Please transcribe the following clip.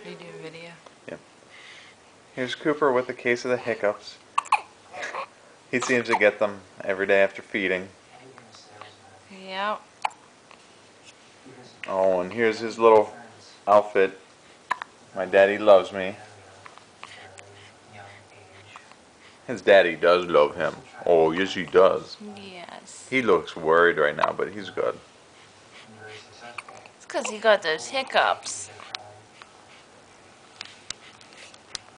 Are you doing video? Yep. Here's Cooper with a case of the hiccups. He seems to get them every day after feeding. Yep. Oh, and here's his little outfit. My daddy loves me. His daddy does love him. Oh, yes he does. Yes. He looks worried right now, but he's good. It's because he got those hiccups.